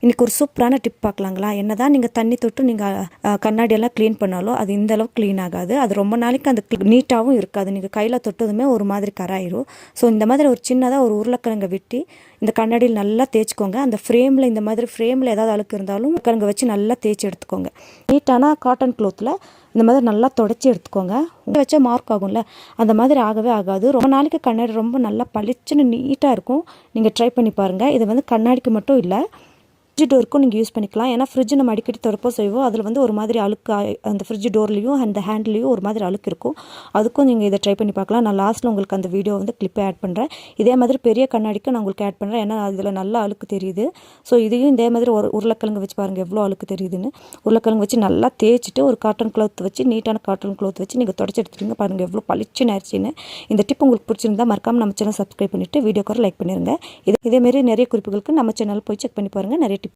இன்றைக்கி ஒரு சூப்பரான டிப் பார்க்கலாங்களா. என்ன தான் நீங்கள் தண்ணி தொட்டு நீங்கள் கண்ணாடியெல்லாம் க்ளீன் பண்ணாலும் அது இந்த அளவுக்கு க்ளீன் ஆகாது. அது ரொம்ப நாளைக்கு அந்த நீட்டாகவும் இருக்காது. நீங்கள் கையில் தொட்டதுமே ஒரு மாதிரி கராயிரும். ஸோ இந்த மாதிரி ஒரு சின்னதாக ஒரு உருளைக்கிழங்கை வெட்டி இந்த கண்ணாடியில் நல்லா தேய்ச்சிக்கோங்க. அந்த ஃப்ரேமில் இந்த மாதிரி ஃப்ரேமில் ஏதாவது அழுக்கு இருந்தாலும் கிழங்கு வச்சு நல்லா தேய்ச்சி எடுத்துக்கோங்க. நீட்டான காட்டன் க்ளோத்தில் இந்த மாதிரி நல்லா தொடச்சி எடுத்துக்கோங்க. வச்சா மார்க் ஆகும்ல, அந்த மாதிரி ஆகவே ஆகாது. ரொம்ப நாளைக்கு கண்ணாடி ரொம்ப நல்லா பளிச்சுன்னு நீட்டாக இருக்கும். நீங்கள் ட்ரை பண்ணி பாருங்கள். இது வந்து கண்ணாடிக்கு மட்டும் இல்லை, ஃப்ரிட்ஜ் டோருக்கும் நீங்கள் யூஸ் பண்ணிக்கலாம். ஏன்னா ஃப்ரிட்ஜ் நம்ம அடிக்கடி திறப்போ செய்வோம். அதில் வந்து ஒரு மாதிரி அழுக்கு அந்த ஃப்ரிட்ஜ் டோர்லேயும் அந்த ஹேண்ட்லேயும் ஒரு மாதிரி அழுக்கு இருக்கும். அதுக்கும் நீங்கள் இதை ட்ரை பண்ணி பார்க்கலாம். நான் லாஸ்ட்டில் உங்களுக்கு அந்த வீடியோ வந்து கிளிப்பை ஆட் பண்ணுறேன். இதே மாதிரி பெரிய கண்ணாடிக்கு நான் உங்களுக்கு ஆட் பண்ணுறேன். ஏன்னா அதில் நல்லா அழுக்கு தெரியுது. ஸோ இதையும் இதே மாதிரி ஒரு உருளைக்கிழங்கு வச்சு பாருங்கள் எவ்வளோ அழுக்கு தெரியுதுன்னு. உருளைக்கிழங்கு வச்சு நல்லா தேய்ச்சிட்டு ஒரு காட்டன் க்ளாத் வச்சு, நீட்டான காட்டன் க்ளாத் வச்சு நீங்கள் தொடச்சி எடுத்துருங்க. பாருங்கள் எவ்வளோ பளிச்சுன்னு ஆயிடுச்சின்னு. இந்த டிப் உங்களுக்கு பிடிச்சிருந்தா மறக்காமல் நம்ம சேனல் சப்ஸ்கிரைப் பண்ணிவிட்டு வீடியோக்கு லைக் பண்ணிடுங்க. இதேமாரி நிறைய குறிப்புகளுக்கு நம்ம சேனல் போய் செக் பண்ணி பாருங்கள். நிறைய டிப்